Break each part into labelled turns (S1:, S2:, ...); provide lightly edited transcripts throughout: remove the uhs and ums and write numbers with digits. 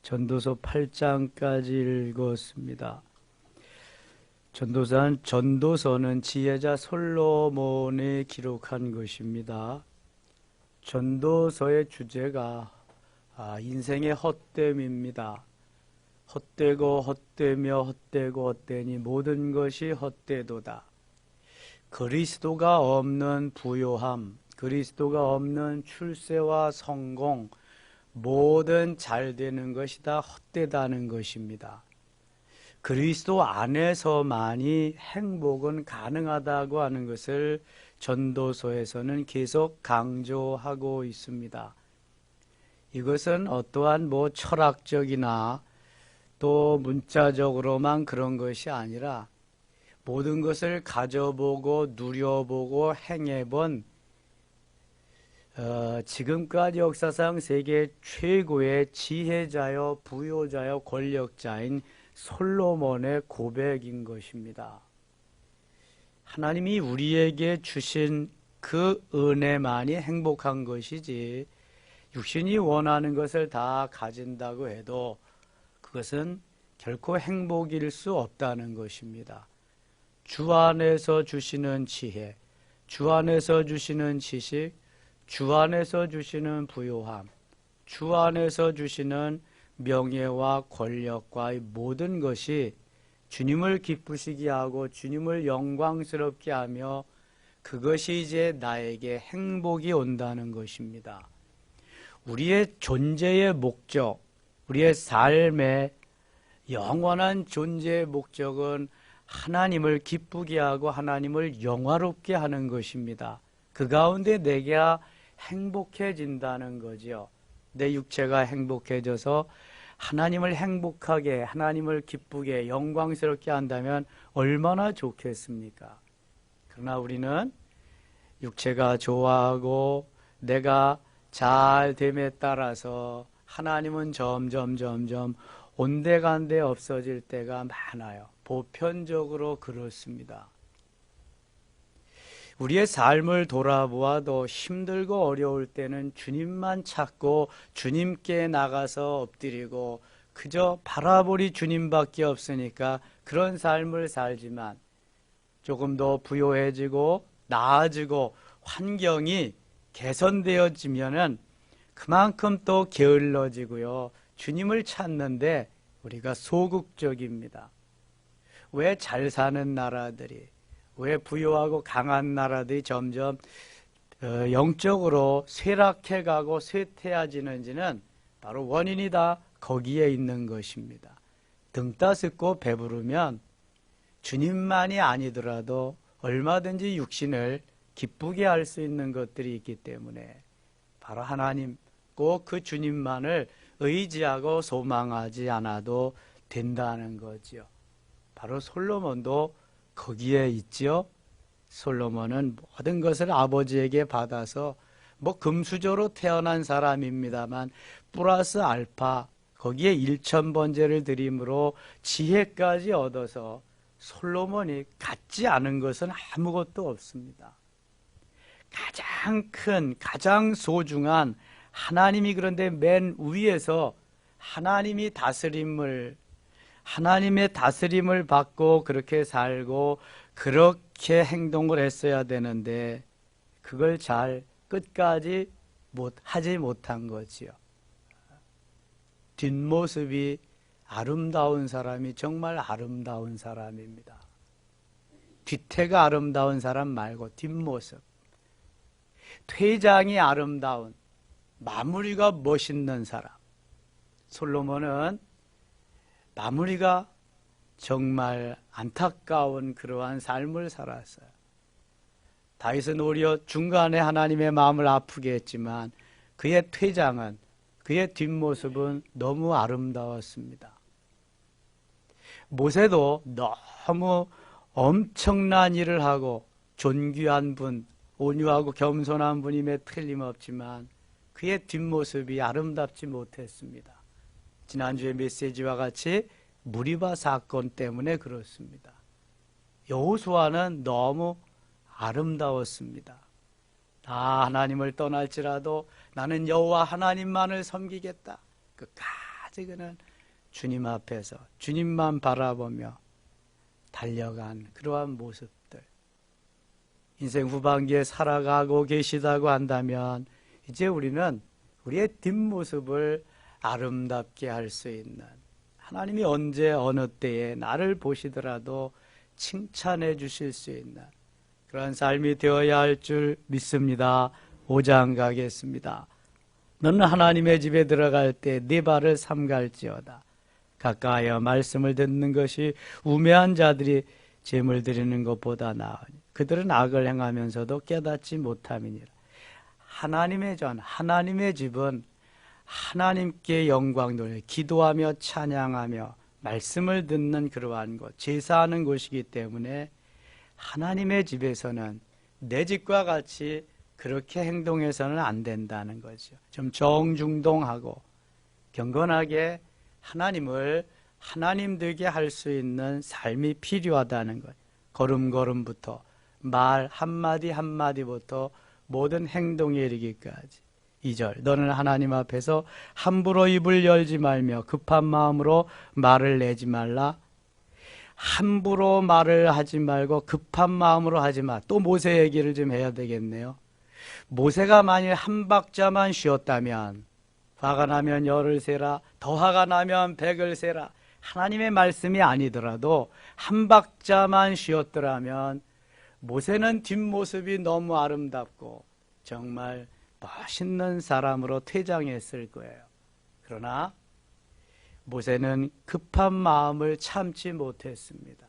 S1: 전도서 8장까지 읽었습니다. 전도서는 지혜자 솔로몬이 기록한 것입니다. 전도서의 주제가 인생의 헛됨입니다. 헛되고 헛되며 헛되고 헛되니 모든 것이 헛되도다. 그리스도가 없는 부요함, 그리스도가 없는 출세와 성공, 모든 잘 되는 것이 다 헛되다는 것입니다. 그리스도 안에서만이 행복은 가능하다고 하는 것을 전도서에서는 계속 강조하고 있습니다. 이것은 어떠한 철학적이나 또 문자적으로만 그런 것이 아니라 모든 것을 가져보고 누려보고 행해본 지금까지 역사상 세계 최고의 지혜자여 부요자여 권력자인 솔로몬의 고백인 것입니다. 하나님이 우리에게 주신 그 은혜만이 행복한 것이지 육신이 원하는 것을 다 가진다고 해도 그것은 결코 행복일 수 없다는 것입니다. 주 안에서 주시는 지혜, 주 안에서 주시는 지식, 주 안에서 주시는 부요함, 주 안에서 주시는 명예와 권력과 모든 것이 주님을 기쁘시게 하고 주님을 영광스럽게 하며 그것이 이제 나에게 행복이 온다는 것입니다. 우리의 존재의 목적, 우리의 삶의 영원한 존재의 목적은 하나님을 기쁘게 하고 하나님을 영화롭게 하는 것입니다. 그 가운데 내가 행복해진다는 거죠. 내 육체가 행복해져서 하나님을 행복하게, 하나님을 기쁘게, 영광스럽게 한다면 얼마나 좋겠습니까? 그러나 우리는 육체가 좋아하고 내가 잘 됨에 따라서 하나님은 점점 온데간데 없어질 때가 많아요. 보편적으로 그렇습니다. 우리의 삶을 돌아보아도 힘들고 어려울 때는 주님만 찾고 주님께 나가서 엎드리고 그저 바라보리 주님밖에 없으니까 그런 삶을 살지만 조금 더 부요해지고 나아지고 환경이 개선되어지면은 그만큼 또 게을러지고요. 주님을 찾는데 우리가 소극적입니다. 왜 잘 사는 나라들이, 왜 부유하고 강한 나라들이 점점 영적으로 쇠락해가고 쇠퇴해지는지는 바로 원인이 다 거기에 있는 것입니다. 등 따숩고 배부르면 주님만이 아니더라도 얼마든지 육신을 기쁘게 할 수 있는 것들이 있기 때문에 바로 하나님 꼭 그 주님만을 의지하고 소망하지 않아도 된다는 거죠. 바로 솔로몬도 거기에 있죠. 솔로몬은 모든 것을 아버지에게 받아서 금수저로 태어난 사람입니다만 플러스 알파 거기에 1000번제를 드림으로 지혜까지 얻어서 솔로몬이 갖지 않은 것은 아무것도 없습니다. 가장 큰, 가장 소중한 하나님이 그런데 맨 위에서 하나님의 다스림을 받고 그렇게 살고 그렇게 행동을 했어야 되는데 그걸 잘 끝까지 하지 못한 거지요. 뒷모습이 아름다운 사람이 정말 아름다운 사람입니다. 뒤태가 아름다운 사람 말고 뒷모습. 퇴장이 아름다운, 마무리가 멋있는 사람. 솔로몬은 마무리가 정말 안타까운 그러한 삶을 살았어요. 다윗은 오히려 중간에 하나님의 마음을 아프게 했지만 그의 퇴장은, 그의 뒷모습은 너무 아름다웠습니다. 모세도 너무 엄청난 일을 하고 존귀한 분, 온유하고 겸손한 분임에 틀림없지만 그의 뒷모습이 아름답지 못했습니다. 지난주의 메시지와 같이 무리바 사건 때문에 그렇습니다. 여호수아는 너무 아름다웠습니다. 다 하나님을 떠날지라도 나는 여호와 하나님만을 섬기겠다. 끝까지 끝까지 그는 주님 앞에서 주님만 바라보며 달려간 그러한 모습들. 인생 후반기에 살아가고 계시다고 한다면 이제 우리는 우리의 뒷모습을 아름답게 할 수 있는, 하나님이 언제 어느 때에 나를 보시더라도 칭찬해 주실 수 있는 그런 삶이 되어야 할 줄 믿습니다. 5장 가겠습니다. 너는 하나님의 집에 들어갈 때 네 발을 삼갈지어다. 가까이어 말씀을 듣는 것이 우매한 자들이 제물 드리는 것보다 나으니 그들은 악을 행하면서도 깨닫지 못함이니라. 하나님의 전, 하나님의 집은 하나님께 영광 돌려 기도하며 찬양하며 말씀을 듣는 그러한 곳, 제사하는 곳이기 때문에 하나님의 집에서는 내 집과 같이 그렇게 행동해서는 안 된다는 거죠. 좀 정중동하고 경건하게 하나님을 하나님 되게 할 수 있는 삶이 필요하다는 것. 걸음걸음부터 말 한마디 한마디부터 모든 행동에 이르기까지. 2절, 너는 하나님 앞에서 함부로 입을 열지 말며 급한 마음으로 말을 내지 말라. 함부로 말을 하지 말고 급한 마음으로 하지 마. 또 모세 얘기를 좀 해야 되겠네요. 모세가 만일 한 박자만 쉬었다면, 화가 나면 열을 세라, 더 화가 나면 백을 세라, 하나님의 말씀이 아니더라도 한 박자만 쉬었더라면 모세는 뒷모습이 너무 아름답고 정말 멋있는 사람으로 퇴장했을 거예요. 그러나 모세는 급한 마음을 참지 못했습니다.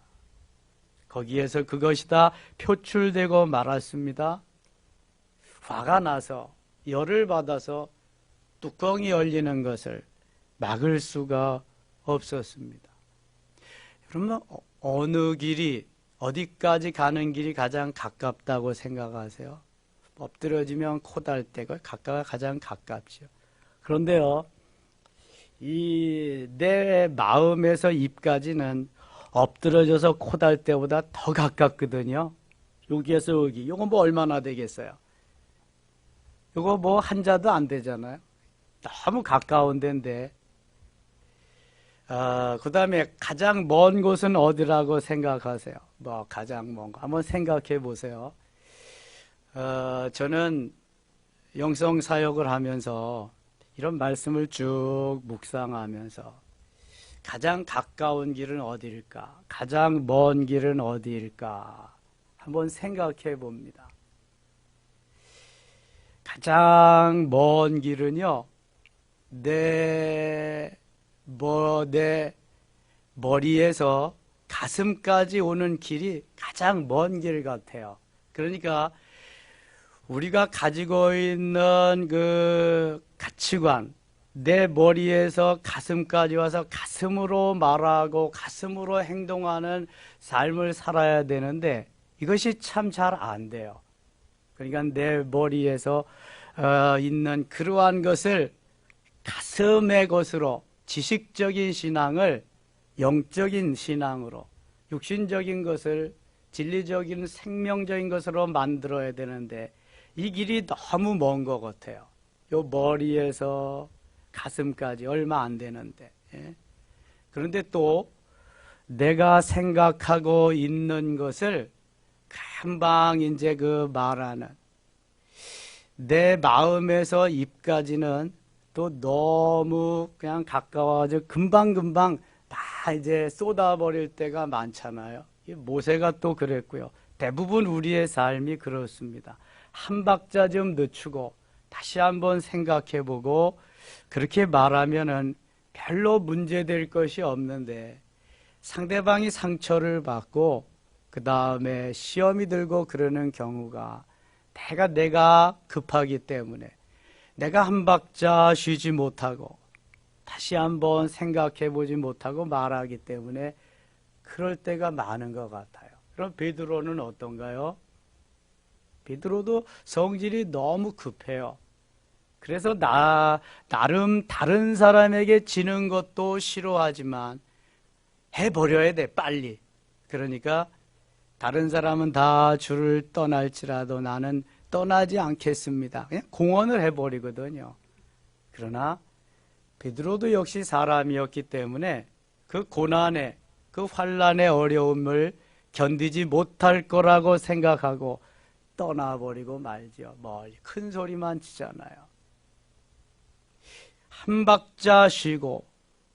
S1: 거기에서 그것이 다 표출되고 말았습니다. 화가 나서 열을 받아서 뚜껑이 열리는 것을 막을 수가 없었습니다. 여러분, 어느 길이, 어디까지 가는 길이 가장 가깝다고 생각하세요? 엎드려지면 코달 때가 가장 가깝죠. 그런데요, 내 마음에서 입까지는 엎드려져서 코달 때보다 더 가깝거든요. 여기에서 여기, 요거 뭐 얼마나 되겠어요? 요거 뭐 한 자도 안 되잖아요. 너무 가까운 데인데, 그 다음에 가장 먼 곳은 어디라고 생각하세요? 뭐 가장 먼 거 한번 생각해 보세요. 저는 영성 사역을 하면서 이런 말씀을 쭉 묵상하면서 가장 가까운 길은 어디일까? 가장 먼 길은 어디일까? 한번 생각해 봅니다. 가장 먼 길은요, 내 머리에서 가슴까지 오는 길이 가장 먼 길 같아요. 그러니까 우리가 가지고 있는 그 가치관, 내 머리에서 가슴까지 와서 가슴으로 말하고 가슴으로 행동하는 삶을 살아야 되는데 이것이 참 잘 안 돼요. 그러니까 내 머리에서 있는 그러한 것을 가슴의 것으로, 지식적인 신앙을 영적인 신앙으로, 육신적인 것을 진리적인 생명적인 것으로 만들어야 되는데 이 길이 너무 먼 것 같아요. 요 머리에서 가슴까지 얼마 안 되는데. 예? 그런데 또 내가 생각하고 있는 것을 금방 이제 그 말하는 내 마음에서 입까지는 또 너무 그냥 가까워져 금방금방 다 이제 쏟아버릴 때가 많잖아요. 모세가 또 그랬고요. 대부분 우리의 삶이 그렇습니다. 한 박자 좀 늦추고 다시 한번 생각해보고 그렇게 말하면은 별로 문제될 것이 없는데 상대방이 상처를 받고 그 다음에 시험이 들고 그러는 경우가 내가 급하기 때문에 내가 한 박자 쉬지 못하고 다시 한번 생각해보지 못하고 말하기 때문에 그럴 때가 많은 것 같아요. 그럼 베드로는 어떤가요? 베드로도 성질이 너무 급해요. 그래서 나름 다른 사람에게 지는 것도 싫어하지만 해버려야 돼, 빨리. 그러니까 다른 사람은 다 주를 떠날지라도 나는 떠나지 않겠습니다. 그냥 공언을 해버리거든요. 그러나 베드로도 역시 사람이었기 때문에 그 고난의, 그 환난의 어려움을 견디지 못할 거라고 생각하고 떠나버리고 말죠. 멀리 큰 소리만 치잖아요. 한 박자 쉬고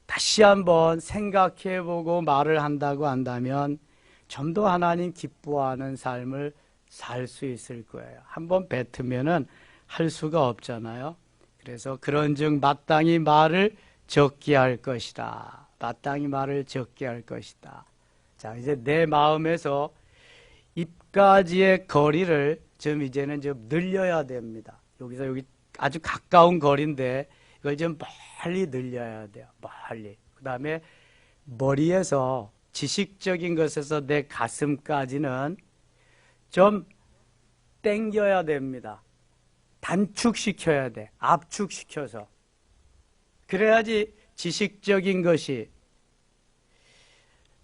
S1: 다시 한번 생각해보고 말을 한다고 한다면 좀 더 하나님 기뻐하는 삶을 살 수 있을 거예요. 한번 뱉으면은 할 수가 없잖아요. 그래서 그런즉 마땅히 말을 적게 할 것이다. 마땅히 말을 적게 할 것이다. 자, 이제 내 마음에서 입까지의 거리를 좀 이제는 좀 늘려야 됩니다. 여기서 여기 아주 가까운 거리인데 이걸 좀 멀리 늘려야 돼요. 멀리. 그 다음에 머리에서 지식적인 것에서 내 가슴까지는 좀 당겨야 됩니다. 단축시켜야 돼. 압축시켜서. 그래야지 지식적인 것이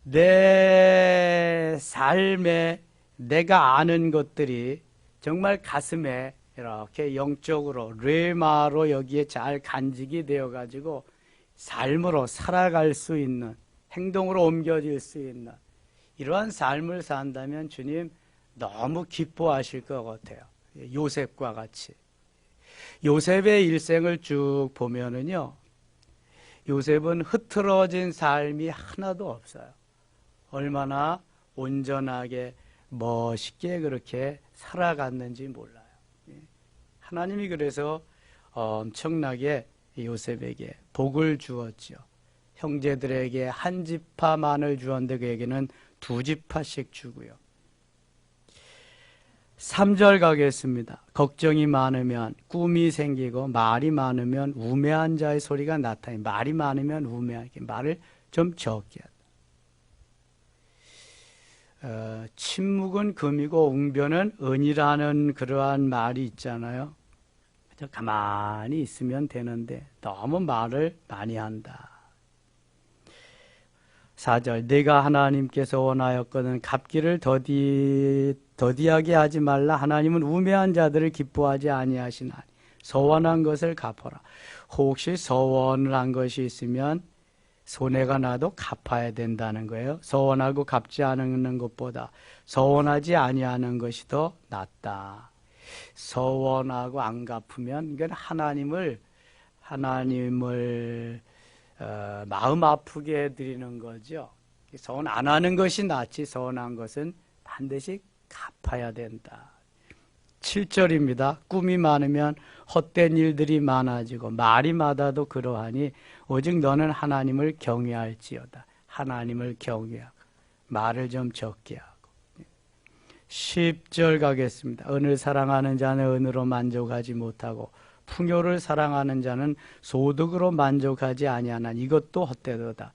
S1: 내 삶에 내가 아는 것들이 정말 가슴에 이렇게 영적으로 뇌마로 여기에 잘 간직이 되어가지고 삶으로 살아갈 수 있는, 행동으로 옮겨질 수 있는 이러한 삶을 산다면 주님 너무 기뻐하실 것 같아요. 요셉과 같이. 요셉의 일생을 쭉 보면은요, 요셉은 흐트러진 삶이 하나도 없어요. 얼마나 온전하게 멋있게 그렇게 살아갔는지 몰라요. 하나님이 그래서 엄청나게 요셉에게 복을 주었죠. 형제들에게 한 지파 만을 주었는데 그에게는 두 지파씩 주고요. 3절 가겠습니다. 걱정이 많으면 꿈이 생기고 말이 많으면 우매한 자의 소리가 나타나니 말이 많으면 우매하게 말을 좀 적게 하다. 침묵은 금이고 웅변은 은이라는 그러한 말이 있잖아요. 가만히 있으면 되는데 너무 말을 많이 한다. 4절 내가 하나님께서 원하였거든 갚기를 더디하게 하지 말라. 하나님은 우매한 자들을 기뻐하지 아니하시나니 서원한 것을 갚아라. 혹시 서원을 한 것이 있으면 손해가 나도 갚아야 된다는 거예요. 서원하고 갚지 않는 것보다 서원하지 아니하는 것이 더 낫다. 서원하고 안 갚으면 이건 하나님을 마음 아프게 해드리는 거죠. 서원 안 하는 것이 낫지 서원한 것은 반드시 갚아야 된다. 7절입니다. 꿈이 많으면 헛된 일들이 많아지고 말이 많아도 그러하니 오직 너는 하나님을 경외할지어다. 하나님을 경외하고 말을 좀 적게 하고. 10절 가겠습니다. 은을 사랑하는 자는 은으로 만족하지 못하고 풍요를 사랑하는 자는 소득으로 만족하지 아니하나니 이것도 헛되도다.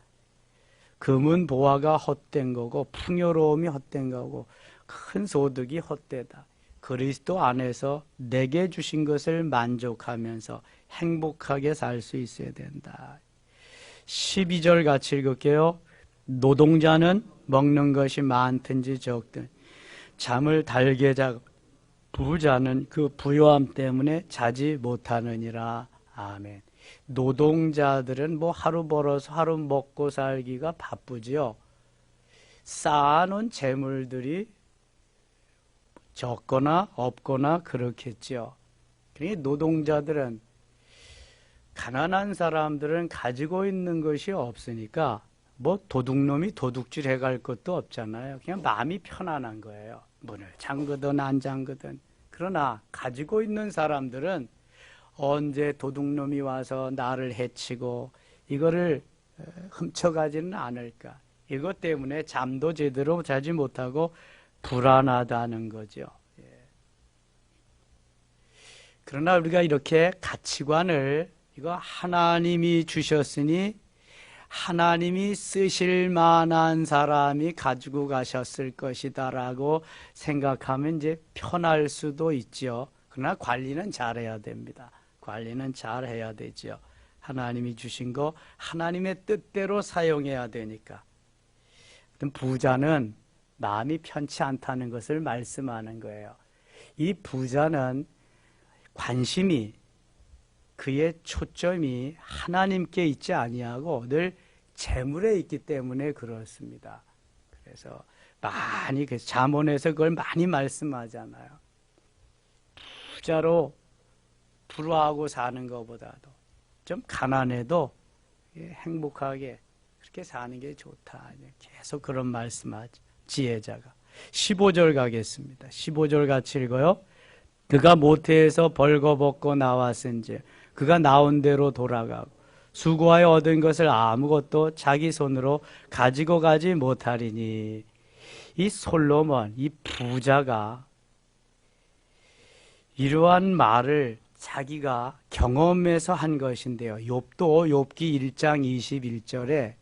S1: 금은 보화가 헛된 거고 풍요로움이 헛된 거고 큰 소득이 헛되다. 그리스도 안에서 내게 주신 것을 만족하면서 행복하게 살 수 있어야 된다. 12절 같이 읽을게요. 노동자는 먹는 것이 많든지 적든 잠을 달게 자고 부자는 그 부요함 때문에 자지 못하느니라. 아멘. 노동자들은 뭐 하루 벌어서 하루 먹고 살기가 바쁘지요. 쌓아놓은 재물들이 적거나 없거나 그렇겠죠. 그러니 노동자들은 가난한 사람들은 가지고 있는 것이 없으니까 뭐 도둑놈이 도둑질 해갈 것도 없잖아요. 그냥 마음이 편안한 거예요. 문을 잠그든 안 잠그든. 그러나 가지고 있는 사람들은 언제 도둑놈이 와서 나를 해치고 이거를 훔쳐가지는 않을까. 이것 때문에 잠도 제대로 자지 못하고 불안하다는 거죠. 그러나 우리가 이렇게 가치관을 이거 하나님이 주셨으니 하나님이 쓰실 만한 사람이 가지고 가셨을 것이다라고 생각하면 이제 편할 수도 있죠. 그러나 관리는 잘해야 됩니다. 관리는 잘해야 되죠. 하나님이 주신 거 하나님의 뜻대로 사용해야 되니까. 부자는 마음이 편치 않다는 것을 말씀하는 거예요. 이 부자는 관심이 그의 초점이 하나님께 있지 아니하고 늘 재물에 있기 때문에 그렇습니다. 그래서 많이 잠언에서 그걸 많이 말씀하잖아요. 부자로 불화하고 사는 것보다도 좀 가난해도 행복하게 그렇게 사는 게 좋다. 계속 그런 말씀하지 지혜자가. 15절 가겠습니다. 15절 같이 읽어요. 그가 모태에서 벌거벗고 나왔은즉 그가 나온 대로 돌아가고 수고하여 얻은 것을 아무것도 자기 손으로 가지고 가지 못하리니. 이 솔로몬, 이 부자가 이러한 말을 자기가 경험해서 한 것인데요. 욥도 욥기 1장 21절에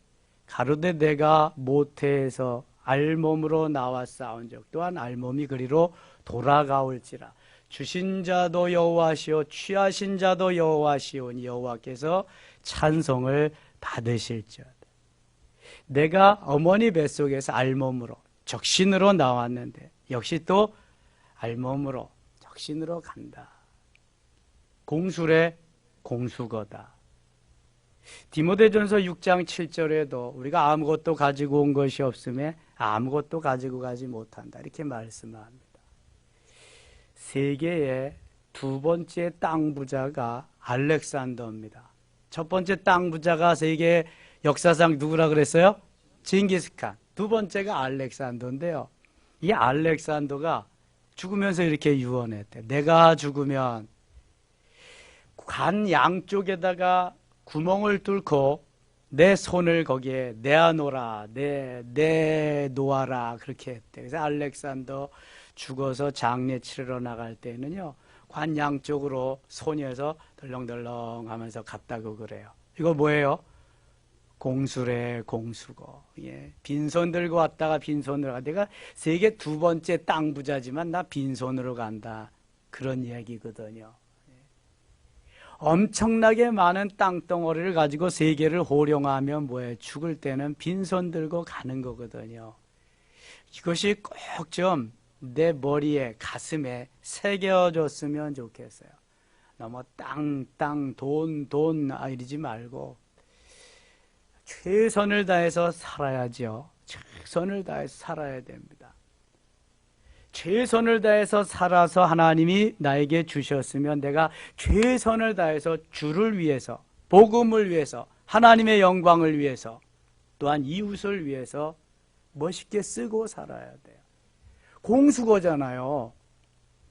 S1: 가로되 내가 모태에서 알몸으로 나와 싸운 적 또한 알몸이 그리로 돌아가올지라. 주신 자도 여호와시오 취하신 자도 여호와시오니 여호와께서 찬송을 받으실지어다. 내가 어머니 뱃속에서 알몸으로 적신으로 나왔는데 역시 또 알몸으로 적신으로 간다. 공술의 공수거다. 디모데전서 6장 7절에도 우리가 아무것도 가지고 온 것이 없음에 아무것도 가지고 가지 못한다. 이렇게 말씀합니다. 세계의 두 번째 땅 부자가 알렉산더입니다. 첫 번째 땅 부자가 세계 역사상 누구라 그랬어요? 징기스칸. 두 번째가 알렉산더인데요. 이 알렉산더가 죽으면서 이렇게 유언했대. 내가 죽으면 관 양쪽에다가 구멍을 뚫고 내 손을 거기에 내어놓아라, 내놓아라 그렇게 했대. 그래서 알렉산더 죽어서 장례 치르러 나갈 때는요, 관 양쪽으로 손에서 덜렁덜렁 하면서 갔다고 그래요. 이거 뭐예요? 공수래 공수고. 예. 빈손 들고 왔다가 빈손으로 가. 내가 세계 두 번째 땅 부자지만 나 빈손으로 간다. 그런 얘기거든요. 엄청나게 많은 땅덩어리를 가지고 세계를 호령하면 뭐예요? 죽을 때는 빈손 들고 가는 거거든요. 이것이 꼭 좀 내 머리에 가슴에 새겨졌으면 좋겠어요. 너무 땅 돈 이러지 말고 최선을 다해서 살아야죠. 최선을 다해서 살아야 됩니다. 최선을 다해서 살아서 하나님이 나에게 주셨으면 내가 최선을 다해서 주를 위해서, 복음을 위해서, 하나님의 영광을 위해서, 또한 이웃을 위해서 멋있게 쓰고 살아야 돼요. 공수거잖아요.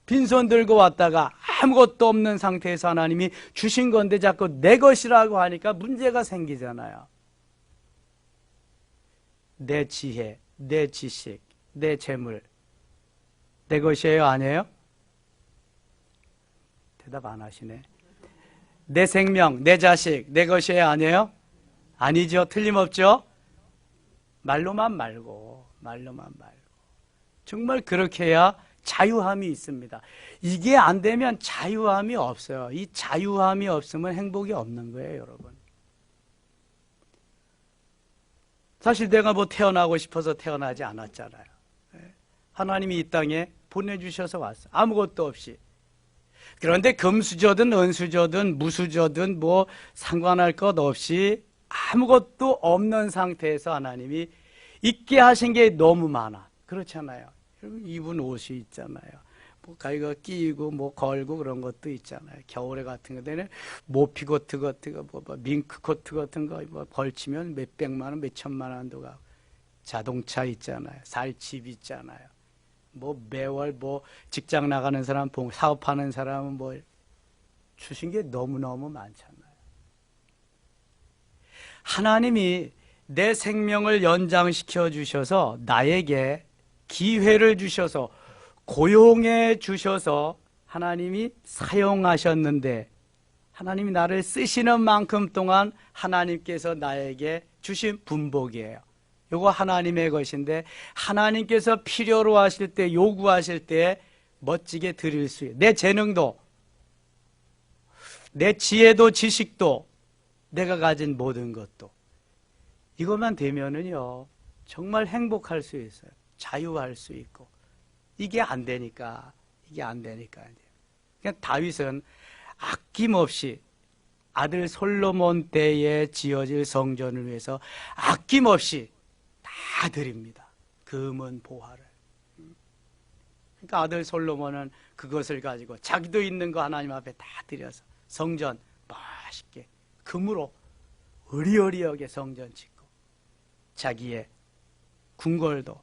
S1: 빈손 들고 왔다가 아무것도 없는 상태에서 하나님이 주신 건데 자꾸 내 것이라고 하니까 문제가 생기잖아요. 내 지혜, 내 지식, 내 재물 내 것이에요? 아니에요? 대답 안 하시네. 내 생명, 내 자식, 내 것이에요? 아니에요? 아니죠. 틀림없죠? 말로만 말고. 정말 그렇게 해야 자유함이 있습니다. 이게 안 되면 자유함이 없어요. 이 자유함이 없으면 행복이 없는 거예요, 여러분. 사실 내가 뭐 태어나고 싶어서 태어나지 않았잖아요. 하나님이 이 땅에 보내주셔서 왔어. 아무것도 없이. 그런데 금수저든 은수저든 무수저든 뭐 상관할 것 없이 아무것도 없는 상태에서 하나님이 있게 하신 게 너무 많아. 그렇잖아요. 입은 옷이 있잖아요. 뭐 가위가 끼고 뭐 걸고 그런 것도 있잖아요. 겨울에 같은 데는 모피 코트 같은 거, 뭐 밍크 코트 같은 거 뭐 걸치면 몇 백만 원, 몇 천만 원도 가고 자동차 있잖아요. 살 집 있잖아요. 뭐 매월 뭐 직장 나가는 사람, 사업하는 사람은 뭐 주신 게 너무너무 많잖아요. 하나님이 내 생명을 연장시켜 주셔서 나에게 기회를 주셔서 고용해 주셔서 하나님이 사용하셨는데 하나님이 나를 쓰시는 만큼 동안 하나님께서 나에게 주신 분복이에요. 이거 하나님의 것인데 하나님께서 필요로 하실 때, 요구하실 때 멋지게 드릴 수 있어요. 내 재능도, 내 지혜도, 지식도, 내가 가진 모든 것도 이것만 되면은요 정말 행복할 수 있어요. 자유할 수 있고. 이게 안 되니까 그러니까 다윗은 아낌없이 아들 솔로몬 때에 지어질 성전을 위해서 아낌없이 다 드립니다. 금은 보화를. 그러니까 아들 솔로몬은 그것을 가지고 자기도 있는 거 하나님 앞에 다 드려서 성전 멋있게 금으로 으리으리하게 성전 짓고 자기의 궁궐도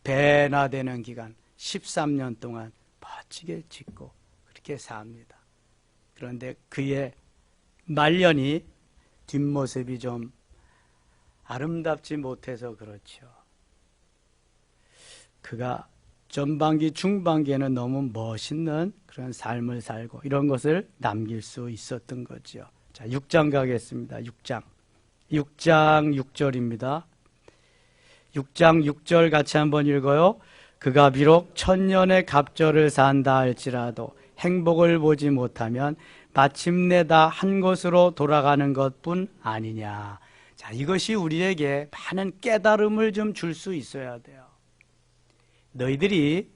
S1: 배나 되는 기간 13년 동안 멋지게 짓고 그렇게 삽니다. 그런데 그의 말년이 뒷모습이 좀 아름답지 못해서 그렇죠. 그가 전반기, 중반기에는 너무 멋있는 그런 삶을 살고 이런 것을 남길 수 있었던 거죠. 자, 6장 가겠습니다. 6장 6절입니다. 6장 6절 같이 한번 읽어요. 그가 비록 천년의 갑절을 산다 할지라도 행복을 보지 못하면 마침내 다 한 곳으로 돌아가는 것뿐 아니냐. 자, 이것이 우리에게 많은 깨달음을 좀 줄 수 있어야 돼요. 너희들이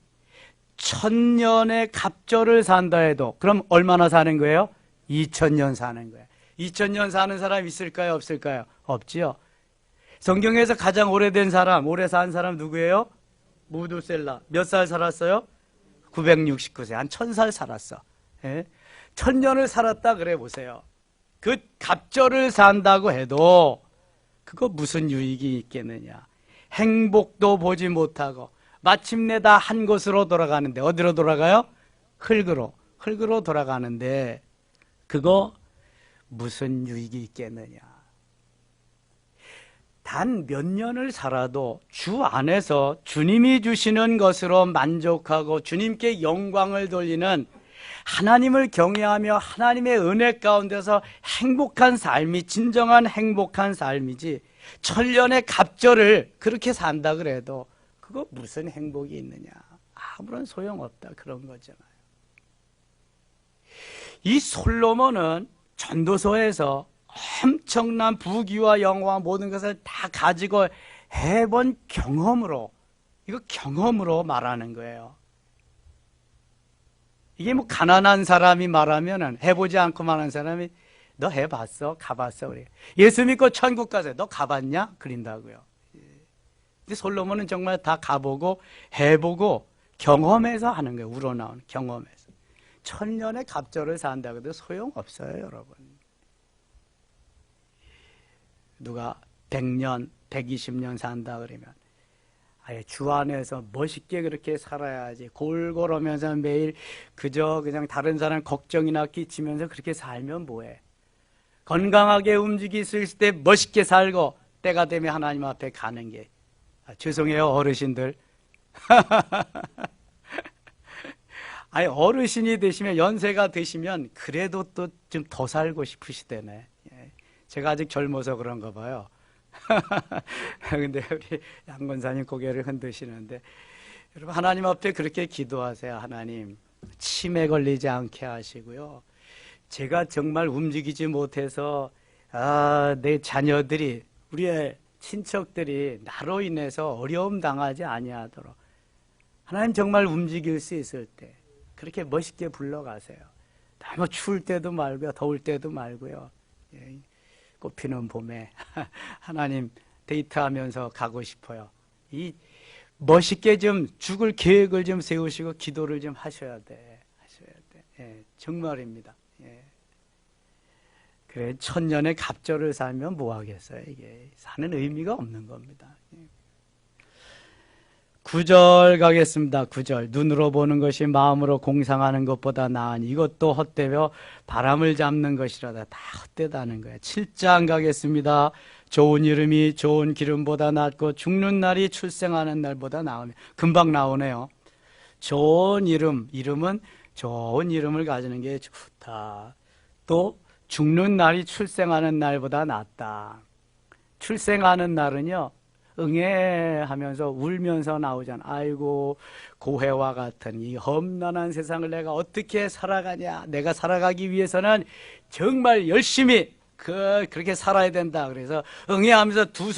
S1: 천년의 갑절을 산다 해도 그럼 얼마나 사는 거예요? 2000년 사는 거예요. 2000년 사는 사람 있을까요? 없을까요? 없지요. 성경에서 가장 오래된 사람, 오래 산 사람 누구예요? 무두셀라. 몇 살 살았어요? 969세. 한 1000살 살았어. 예? 1000년을 살았다 그래 보세요. 그 갑절을 산다고 해도 그거 무슨 유익이 있겠느냐. 행복도 보지 못하고 마침내 다 한 곳으로 돌아가는데 어디로 돌아가요? 흙으로 돌아가는데 그거 무슨 유익이 있겠느냐. 단 몇 년을 살아도 주 안에서 주님이 주시는 것으로 만족하고 주님께 영광을 돌리는 하나님을 경외하며 하나님의 은혜 가운데서 행복한 삶이 진정한 행복한 삶이지 천년의 갑절을 그렇게 산다 그래도 그거 무슨 행복이 있느냐. 아무런 소용없다 그런 거잖아요. 이 솔로몬은 전도서에서 엄청난 부귀와 영광 모든 것을 다 가지고 해본 경험으로 이거 경험으로 말하는 거예요. 이게 뭐 가난한 사람이 말하면은 해보지 않고 말하는 사람이 너 해봤어? 가봤어? 그래. 예수 믿고 천국 가세요. 너 가봤냐? 그린다고요. 근데 솔로몬은 정말 다 가보고 해보고 경험해서 하는 거예요. 우러나오는 경험에서. 천년의 갑절을 산다고 해도 소용없어요, 여러분. 누가 100년, 120년 산다 그러면 아예 주 안에서 멋있게 그렇게 살아야지. 골골하면서 매일 그저 그냥 다른 사람 걱정이나 끼치면서 그렇게 살면 뭐해. 건강하게 움직일 수 있을 때 멋있게 살고 때가 되면 하나님 앞에 가는 게 죄송해요 어르신들. 아니 어르신이 되시면 연세가 되시면 그래도 또 좀 더 살고 싶으시대네. 제가 아직 젊어서 그런가 봐요. 근데 우리 양 권사님 고개를 흔드시는데 여러분 하나님 앞에 그렇게 기도하세요. 하나님 치매 걸리지 않게 하시고요. 제가 정말 움직이지 못해서 내 자녀들이 우리의 친척들이 나로 인해서 어려움 당하지 아니하도록 하나님 정말 움직일 수 있을 때 그렇게 멋있게 불러가세요. 너무 추울 때도 말고요. 더울 때도 말고요. 꽃피는 봄에 하나님 데이트하면서 가고 싶어요. 이 멋있게 좀 죽을 계획을 좀 세우시고 기도를 좀 하셔야 돼. 정말입니다. 그래 천년의 갑절을 살면 뭐 하겠어요. 이게 사는 의미가 없는 겁니다. 9절 가겠습니다. 9절 눈으로 보는 것이 마음으로 공상하는 것보다 나으니 이것도 헛되며 바람을 잡는 것이라다. 다 헛되다는 거예요. 7장 가겠습니다. 좋은 이름이 좋은 기름보다 낫고 죽는 날이 출생하는 날보다 나으며. 금방 나오네요. 좋은 이름은 좋은 이름을 가지는 게 좋다. 또 죽는 날이 출생하는 날보다 낫다. 출생하는 날은요 응애하면서 울면서 나오잖아. 아이고 고해와 같은 이 험난한 세상을 내가 어떻게 살아가냐. 내가 살아가기 위해서는 정말 열심히 그렇게 살아야 된다. 그래서 응애하면서 두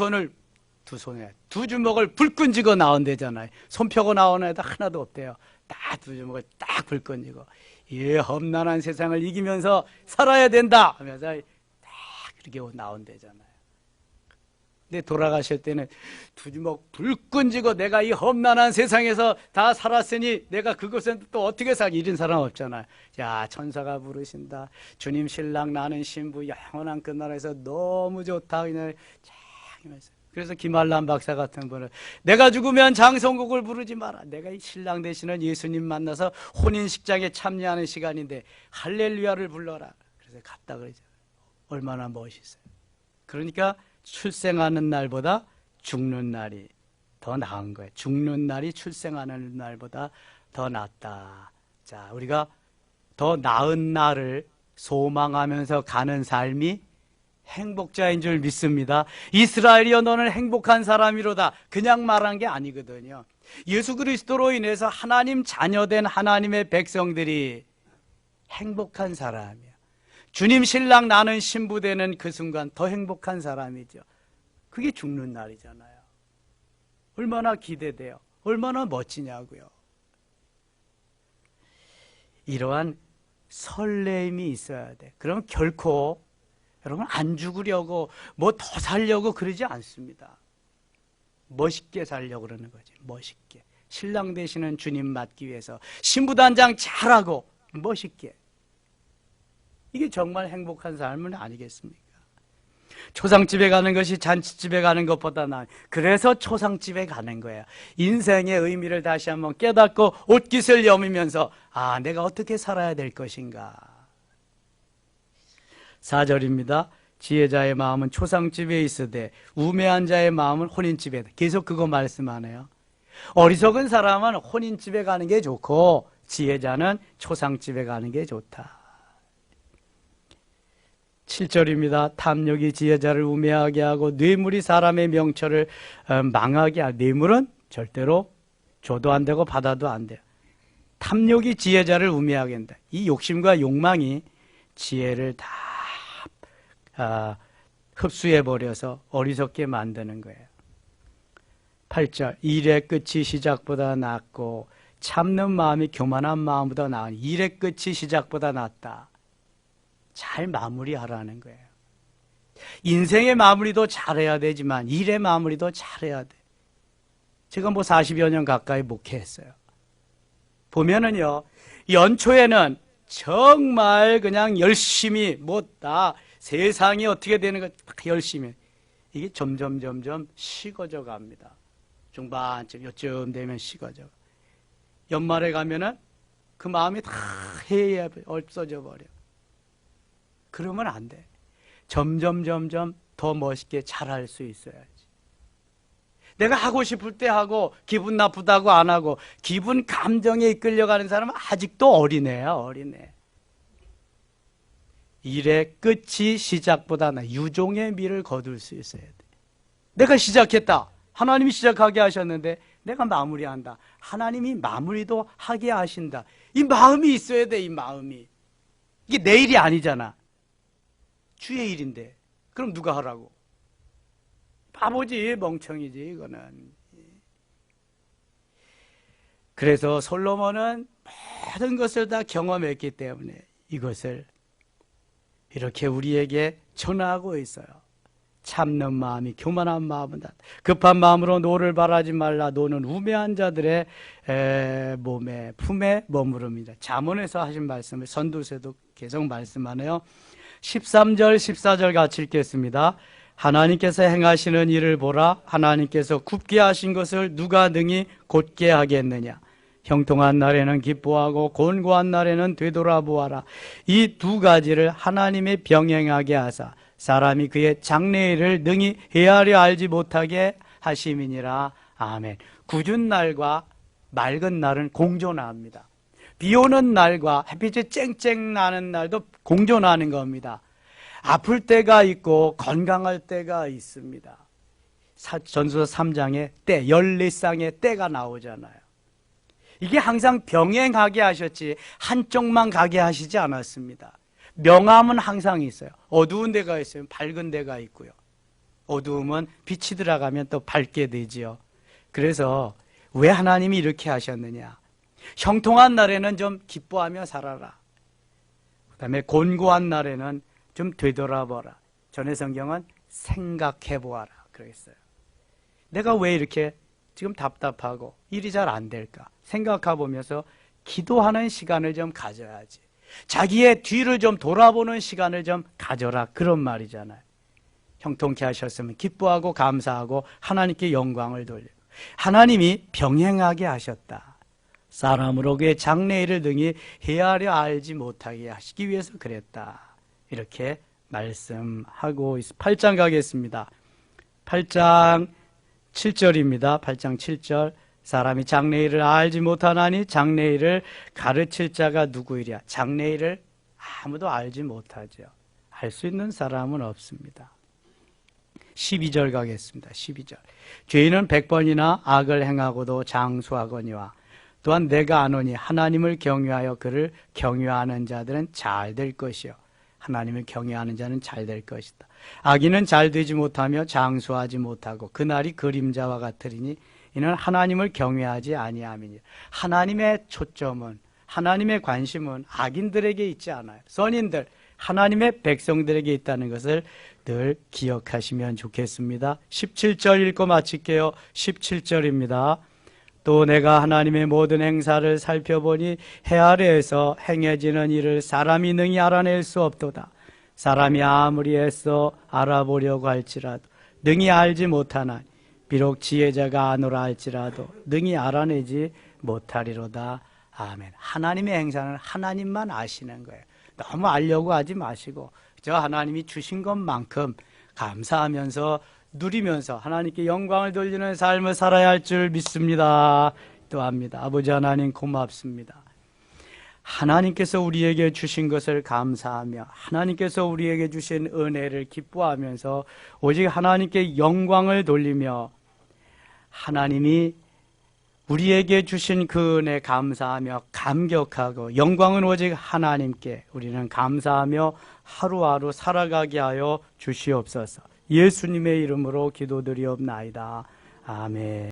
S1: 주먹을 불끈 쥐고 나온대잖아요. 손 펴고 나오는 애도 하나도 없대요. 딱 두 주먹을 딱 불끈 쥐고 이 험난한 세상을 이기면서 살아야 된다 하면서 딱 그렇게 나온대잖아요. 근데 돌아가실 때는 두 주먹 불끈 쥐고 내가 이 험난한 세상에서 다 살았으니 내가 그것은 또 어떻게 살기, 이런 사람 없잖아요. 야, 천사가 부르신다. 주님 신랑 나는 신부 영원한 그 나라에서 너무 좋다. 그냥 쫙. 그래서 김한란 박사 같은 분은 내가 죽으면 장성국을 부르지 마라. 내가 이 신랑 되시는 예수님 만나서 혼인식장에 참여하는 시간인데 할렐루야를 불러라. 그래서 갔다 그러죠. 얼마나 멋있어요. 그러니까 출생하는 날보다 죽는 날이 더 나은 거예요. 죽는 날이 출생하는 날보다 더 낫다. 자, 우리가 더 나은 날을 소망하면서 가는 삶이 행복자인 줄 믿습니다. 이스라엘이여 너는 행복한 사람이로다. 그냥 말한 게 아니거든요. 예수 그리스도로 인해서 하나님 자녀된 하나님의 백성들이 행복한 사람이에요. 주님 신랑 나는 신부 되는 그 순간 더 행복한 사람이죠. 그게 죽는 날이잖아요. 얼마나 기대돼요. 얼마나 멋지냐고요. 이러한 설레임이 있어야 돼. 그럼 결코 여러분 안 죽으려고 뭐 더 살려고 그러지 않습니다. 멋있게 살려고 그러는 거지. 멋있게. 신랑 되시는 주님 맞기 위해서 신부단장 잘하고 멋있게. 이게 정말 행복한 삶은 아니겠습니까? 초상집에 가는 것이 잔치집에 가는 것보다 나아요. 그래서 초상집에 가는 거예요. 인생의 의미를 다시 한번 깨닫고 옷깃을 여미면서 아, 내가 어떻게 살아야 될 것인가. 4절입니다. 지혜자의 마음은 초상집에 있으되 우매한 자의 마음은 혼인집에. 계속 그거 말씀하네요. 어리석은 사람은 혼인집에 가는 게 좋고 지혜자는 초상집에 가는 게 좋다. 7절입니다. 탐욕이 지혜자를 우매하게 하고 뇌물이 사람의 명철을 망하게 하고. 뇌물은 절대로 줘도 안 되고 받아도 안 돼요. 탐욕이 지혜자를 우매하게 한다. 이 욕심과 욕망이 지혜를 다 흡수해버려서 어리석게 만드는 거예요. 8절 일의 끝이 시작보다 낫고 참는 마음이 교만한 마음보다 나은. 일의 끝이 시작보다 낫다. 잘 마무리하라는 거예요. 인생의 마무리도 잘해야 되지만 일의 마무리도 잘해야 돼. 제가 뭐 40여 년 가까이 목회했어요. 보면은요, 연초에는 정말 그냥 열심히 다 세상이 어떻게 되는 거 열심히. 이게 점점 식어져 갑니다. 중반쯤 요쯤 되면 식어져. 연말에 가면은 그 마음이 다 해에 없어져 버려. 그러면 안 돼. 점점 더 멋있게 잘할 수 있어야지. 내가 하고 싶을 때 하고 기분 나쁘다고 안 하고 기분 감정에 이끌려가는 사람은 아직도 어린애야, 어린애. 일의 끝이 시작보다 나. 유종의 미를 거둘 수 있어야 돼. 내가 시작했다. 하나님이 시작하게 하셨는데 내가 마무리한다. 하나님이 마무리도 하게 하신다. 이 마음이 있어야 돼, 이 마음이. 이게 내 일이 아니잖아. 주의 일인데 그럼 누가 하라고? 바보지, 멍청이지 이거는. 그래서 솔로몬은 모든 것을 다 경험했기 때문에 이것을 이렇게 우리에게 전하고 있어요. 참는 마음이 교만한 마음이다. 급한 마음으로 노를 바라지 말라. 노는 우매한 자들의 몸에 품에 머무릅니다. 잠언에서 하신 말씀을 선두세도 계속 말씀하네요. 13절 14절 같이 읽겠습니다. 하나님께서 행하시는 일을 보라. 하나님께서 굽게 하신 것을 누가 능히 곧게 하겠느냐. 형통한 날에는 기뻐하고 곤고한 날에는 되돌아보아라. 이 두 가지를 하나님의 병행하게 하사 사람이 그의 장래일을 능히 헤아려 알지 못하게 하심이니라. 아멘. 굳은 날과 맑은 날은 공존합니다. 비 오는 날과 햇빛이 쨍쨍 나는 날도 공존하는 겁니다. 아플 때가 있고 건강할 때가 있습니다. 전도서 3장에 때, 14쌍의 때가 나오잖아요. 이게 항상 병행하게 하셨지 한쪽만 가게 하시지 않았습니다. 명암은 항상 있어요. 어두운 데가 있어요. 밝은 데가 있고요. 어두움은 빛이 들어가면 또 밝게 되지요. 그래서 왜 하나님이 이렇게 하셨느냐? 형통한 날에는 좀 기뻐하며 살아라. 그 다음에 곤고한 날에는 좀 되돌아보라. 전에 성경은 생각해보아라 그러겠어요. 내가 왜 이렇게 지금 답답하고 일이 잘 안 될까 생각해보면서 기도하는 시간을 좀 가져야지. 자기의 뒤를 좀 돌아보는 시간을 좀 가져라 그런 말이잖아요. 형통케 하셨으면 기뻐하고 감사하고 하나님께 영광을 돌리고, 하나님이 병행하게 하셨다. 사람으로 그의 장래일을 등이 헤아려 알지 못하게 하시기 위해서 그랬다. 이렇게 말씀하고 있습니다. 8장 가겠습니다. 8장 7절입니다. 8장 7절. 사람이 장래일을 알지 못하나니 장래일을 가르칠 자가 누구이랴. 장래일을 아무도 알지 못하죠. 알 수 있는 사람은 없습니다. 12절 가겠습니다. 12절. 죄인은 100번이나 악을 행하고도 장수하거니와 또한 내가 아노니 하나님을 경외하여 그를 경외하는 자들은 잘 될 것이요. 하나님을 경외하는 자는 잘 될 것이다. 악인은 잘 되지 못하며 장수하지 못하고 그날이 그림자와 같으리니 이는 하나님을 경외하지 아니함이니. 하나님의 초점은, 하나님의 관심은 악인들에게 있지 않아요. 선인들, 하나님의 백성들에게 있다는 것을 늘 기억하시면 좋겠습니다. 17절 읽고 마칠게요. 17절입니다. 또 내가 하나님의 모든 행사를 살펴보니 해 아래에서 행해지는 일을 사람이 능히 알아낼 수 없도다. 사람이 아무리 애써 알아보려고 할지라도 능히 알지 못하나니 비록 지혜자가 아노라 할지라도 능히 알아내지 못하리로다. 아멘. 하나님의 행사는 하나님만 아시는 거예요. 너무 알려고 하지 마시고 저 하나님이 주신 것만큼 감사하면서 누리면서 하나님께 영광을 돌리는 삶을 살아야 할 줄 믿습니다. 기도합니다. 아버지 하나님 고맙습니다. 하나님께서 우리에게 주신 것을 감사하며 하나님께서 우리에게 주신 은혜를 기뻐하면서 오직 하나님께 영광을 돌리며 하나님이 우리에게 주신 그 은혜 감사하며 감격하고 영광은 오직 하나님께 우리는 감사하며 하루하루 살아가게 하여 주시옵소서. 예수님의 이름으로 기도드리옵나이다. 아멘.